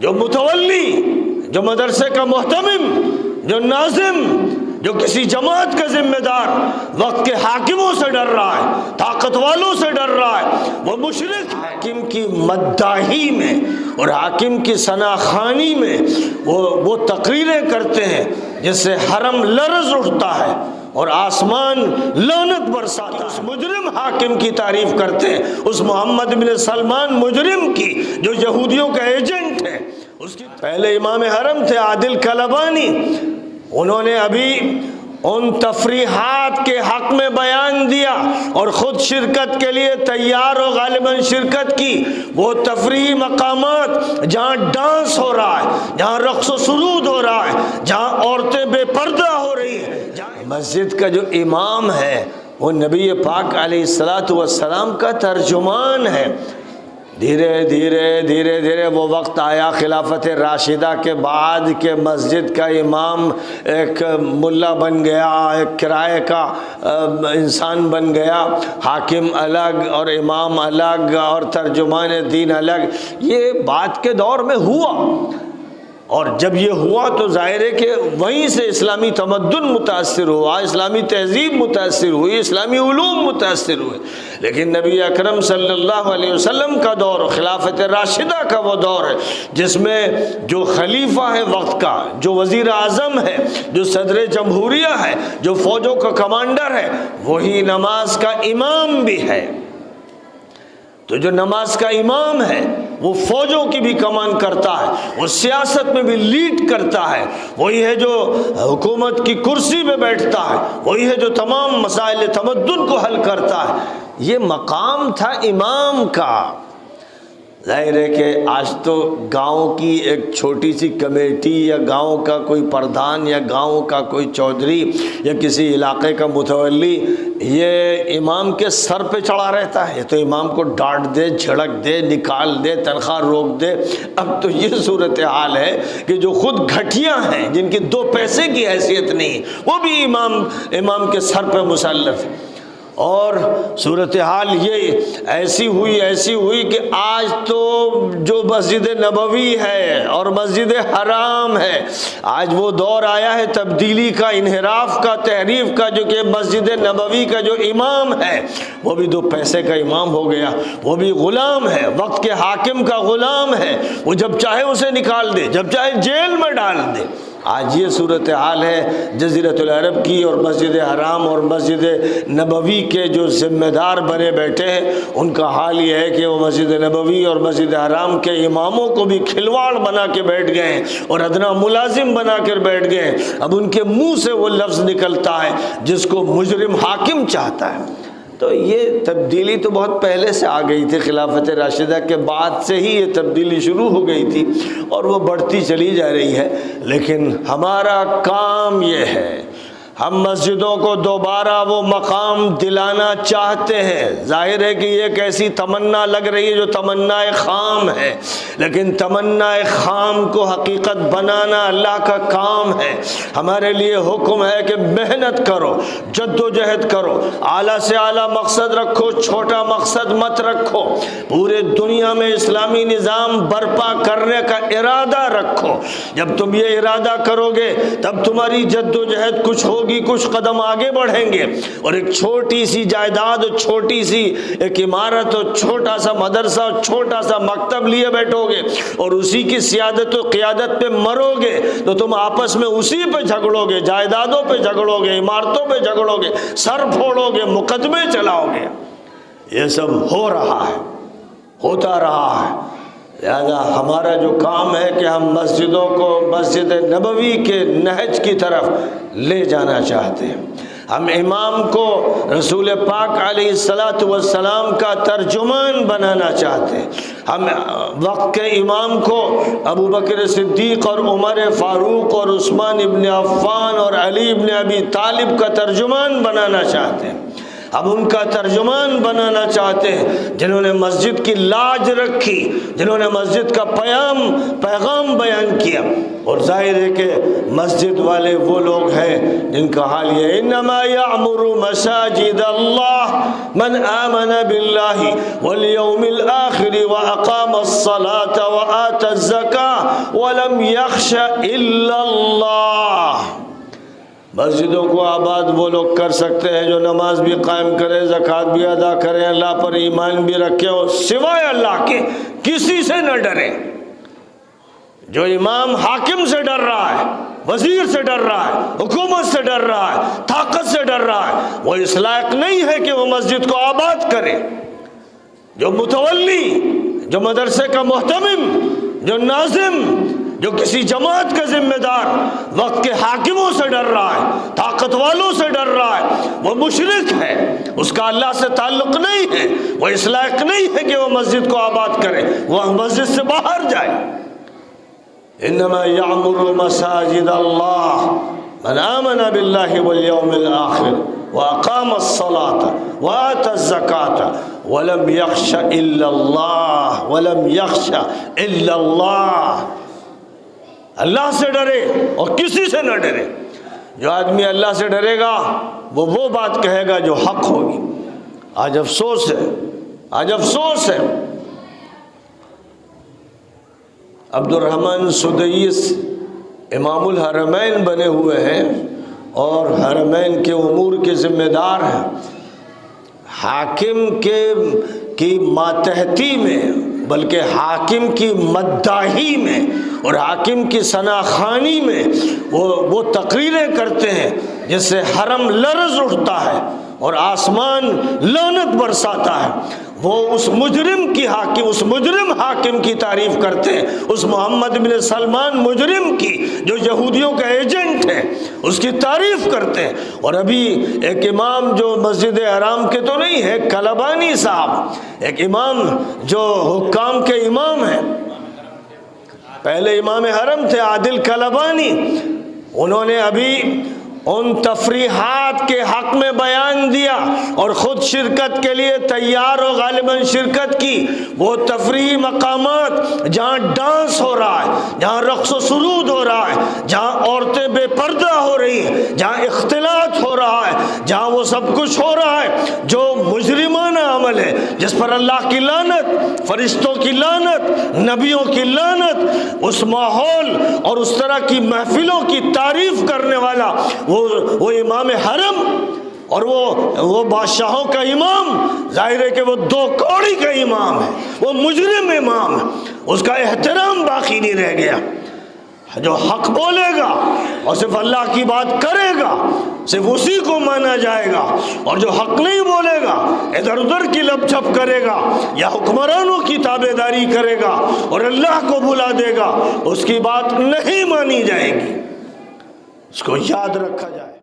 جو متولی، جو مدرسے کا محتمم، جو ناظم، جو کسی جماعت کا ذمہ دار وقت کے حاکموں سے ڈر رہا ہے، طاقت والوں سے ڈر رہا ہے، وہ مشرک حاکم کی مداحی میں اور حاکم کی ثناخوانی میں وہ تقریریں کرتے ہیں جس سے حرم لرز اٹھتا ہے اور آسمان لعنت برساتا ہے۔ اس مجرم حاکم کی تعریف کرتے ہیں، اس محمد بن سلمان مجرم کی جو یہودیوں کا ایجنٹ ہے۔ اس کی پہلے امام حرم تھے عادل کلبانی، انہوں نے ابھی ان تفریحات کے حق میں بیان دیا اور خود شرکت کے لیے تیار اور غالباً شرکت کی۔ وہ تفریحی مقامات جہاں ڈانس ہو رہا ہے، جہاں رقص و سرود ہو رہا ہے، جہاں عورتیں بے پردہ ہو رہی ہیں، مسجد کا جو امام ہے وہ نبی پاک علیہ الصلاۃ والسلام کا ترجمان ہے۔ دھیرے دھیرے وہ وقت آیا خلافت راشدہ کے بعد کہ مسجد کا امام ایک ملا بن گیا، ایک کرائے کا انسان بن گیا، حاکم الگ اور امام الگ اور ترجمان دین الگ۔ یہ بات کے دور میں ہوا، اور جب یہ ہوا تو ظاہر ہے کہ وہیں سے اسلامی تمدن متاثر ہوا، اسلامی تہذیب متاثر ہوئی، اسلامی علوم متاثر ہوئے۔ لیکن نبی اکرم صلی اللہ علیہ وسلم کا دور، خلافت راشدہ کا وہ دور ہے جس میں جو خلیفہ ہے وقت کا، جو وزیر اعظم ہے، جو صدر جمہوریہ ہے، جو فوجوں کا کمانڈر ہے، وہی نماز کا امام بھی ہے۔ تو جو نماز کا امام ہے وہ فوجوں کی بھی کمان کرتا ہے، وہ سیاست میں بھی لیڈ کرتا ہے، وہی ہے جو حکومت کی کرسی پہ بیٹھتا ہے، وہی ہے جو تمام مسائل تمدن کو حل کرتا ہے۔ یہ مقام تھا امام کا۔ ظاہر ہے کہ آج تو گاؤں کی ایک چھوٹی سی کمیٹی یا گاؤں کا کوئی پردھان یا گاؤں کا کوئی چودھری یا کسی علاقے کا متولی یہ امام کے سر پہ چڑھا رہتا ہے، یہ تو امام کو ڈانٹ دے، جھڑک دے، نکال دے، تنخواہ روک دے۔ اب تو یہ صورتحال ہے کہ جو خود گھٹیا ہیں، جن کی 2 پیسے کی حیثیت نہیں، وہ بھی امام کے سر پہ مسلط ہے۔ اور صورتحال یہ ایسی ہوئی کہ آج تو جو مسجد نبوی ہے اور مسجد حرام ہے، آج وہ دور آیا ہے تبدیلی کا، انحراف کا، تحریف کا، جو کہ مسجد نبوی کا جو امام ہے وہ بھی 2 پیسے کا امام ہو گیا، وہ بھی غلام ہے، وقت کے حاکم کا غلام ہے، وہ جب چاہے اسے نکال دے، جب چاہے جیل میں ڈال دے۔ آج یہ صورتحال ہے جزیرۃ العرب کی، اور مسجد حرام اور مسجد نبوی کے جو ذمہ دار بنے بیٹھے ہیں ان کا حال یہ ہے کہ وہ مسجد نبوی اور مسجد حرام کے اماموں کو بھی کھلواڑ بنا کے بیٹھ گئے ہیں اور ادنا ملازم بنا کر بیٹھ گئے ہیں۔ اب ان کے منہ سے وہ لفظ نکلتا ہے جس کو مجرم حاکم چاہتا ہے۔ تو یہ تبدیلی تو بہت پہلے سے آ گئی تھی، خلافت راشدہ کے بعد سے ہی یہ تبدیلی شروع ہو گئی تھی اور وہ بڑھتی چلی جا رہی ہے۔ لیکن ہمارا کام یہ ہے، ہم مسجدوں کو دوبارہ وہ مقام دلانا چاہتے ہیں۔ ظاہر ہے کہ یہ ایک ایسی تمنا لگ رہی ہے جو تمنا خام ہے، لیکن تمنا خام کو حقیقت بنانا اللہ کا کام ہے۔ ہمارے لیے حکم ہے کہ محنت کرو، جد و جہد کرو، اعلیٰ سے اعلیٰ مقصد رکھو، چھوٹا مقصد مت رکھو، پورے دنیا میں اسلامی نظام برپا کرنے کا ارادہ رکھو۔ جب تم یہ ارادہ کرو گے تب تمہاری جد و جہد کچھ ہوگی، کچھ قدم آگے بڑھیں گے، اور ایک چھوٹی سی جائیداد اور چھوٹی سی ایک عمارت اور چھوٹا سا مدرسہ اور چھوٹا سا مکتب لیے بیٹھو گے اور اسی کی سیادت و قیادت پہ مرو گے تو تم آپس میں اسی پہ جھگڑو گے، جائیدادوں پہ جھگڑو گے، عمارتوں پہ جھگڑو گے، سر پھوڑو گے، مقدمے چلاؤ گے۔ یہ سب ہو رہا ہے، ہوتا رہا ہے۔ لہذا ہمارا جو کام ہے کہ ہم مسجدوں کو مسجد نبوی کے نہج کی طرف لے جانا چاہتے ہیں۔ ہم امام کو رسول پاک علیہ الصلاۃ والسلام کا ترجمان بنانا چاہتے ہیں۔ ہم وقت کے امام کو ابو بکر صدیق اور عمر فاروق اور عثمان ابن عفان اور علی ابن ابی طالب کا ترجمان بنانا چاہتے ہیں۔ اب ان کا ترجمان بنانا چاہتے ہیں جنہوں نے مسجد کی لاج رکھی، جنہوں نے مسجد کا پیغام بیان کیا۔ اور ظاہر ہے کہ مسجد والے وہ لوگ ہیں جن کا حال یہ ہے، انما یعمر مساجد اللہ من آمن باللہ والیوم الآخر واقام الصلاة وآت الزکاة ولم یخش الا اللہ۔ مسجدوں کو آباد وہ لوگ کر سکتے ہیں جو نماز بھی قائم کریں، زکوٰۃ بھی ادا کریں، اللہ پر ایمان بھی رکھیں اور سوائے اللہ کے کسی سے نہ ڈریں۔ جو امام حاکم سے ڈر رہا ہے، وزیر سے ڈر رہا ہے، حکومت سے ڈر رہا ہے، طاقت سے ڈر رہا ہے، وہ اس لائق نہیں ہے کہ وہ مسجد کو آباد کرے۔ جو متولی، جو مدرسے کا محتمم، جو ناظم، جو کسی جماعت کا ذمہ دار وقت کے حاکموں سے ڈر رہا ہے، طاقت والوں سے ڈر رہا ہے، وہ مشرک ہے، اس کا اللہ سے تعلق نہیں ہے، وہ اس لائق نہیں ہے کہ وہ مسجد کو آباد کرے، وہ مسجد سے باہر جائے۔ انما یعمر مساجد اللہ من آمن باللہ والیوم الآخر واقام الصلاة وآت الزکاة ولم یخش الا اللہ، ولم یخش الا اللہ۔ اللہ سے ڈرے اور کسی سے نہ ڈرے۔ جو آدمی اللہ سے ڈرے گا وہ بات کہے گا جو حق ہوگی۔ آج افسوس ہے، آج افسوس ہے، عبد الرحمن سدیس امام الحرمین بنے ہوئے ہیں اور حرمین کے امور کے ذمہ دار ہیں۔ حاکم کی ماتحتی میں، بلکہ حاکم کی مداحی میں اور حاکم کی ثناخوانی میں وہ تقریریں کرتے ہیں جس سے حرم لرز اٹھتا ہے اور آسمان لعنت برساتا ہے۔ وہ اس مجرم حاکم کی تعریف کرتے ہیں، اس محمد بن سلمان مجرم کی جو یہودیوں کا ایجنٹ ہے، اس کی تعریف کرتے ہیں۔ اور ابھی ایک امام جو مسجد حرام کے تو نہیں ہے، کلبانی صاحب، ایک امام جو حکام کے امام ہیں، پہلے امام حرم تھے عادل کلبانی، انہوں نے ابھی ان تفریحات کے حق میں بیان دیا اور خود شرکت کے لیے تیار و غالباً شرکت کی۔ وہ تفریحی مقامات جہاں ڈانس ہو رہا ہے، جہاں رقص و سرود ہو رہا ہے، جہاں عورتیں بے پردہ ہو رہی ہیں، جہاں اختلاط ہو رہا ہے، جہاں وہ سب کچھ ہو رہا ہے جو مجرمانہ عمل ہے، جس پر اللہ کی لعنت، فرشتوں کی لعنت، نبیوں کی لعنت، اس ماحول اور اس طرح کی محفلوں کی تعریف کرنے والا وہ امام حرم اور وہ بادشاہوں کا امام، ظاہر ہے کہ وہ دو کوڑی کا امام ہے، وہ مجرم امام ہے، اس کا احترام باقی نہیں رہ گیا۔ جو حق بولے گا اور صرف اللہ کی بات کرے گا صرف اسی کو مانا جائے گا، اور جو حق نہیں بولے گا، ادھر ادھر کی لپ چھپ کرے گا یا حکمرانوں کی تابع داری کرے گا اور اللہ کو بھلا دے گا، اس کی بات نہیں مانی جائے گی۔ اس کو یاد رکھا جائے۔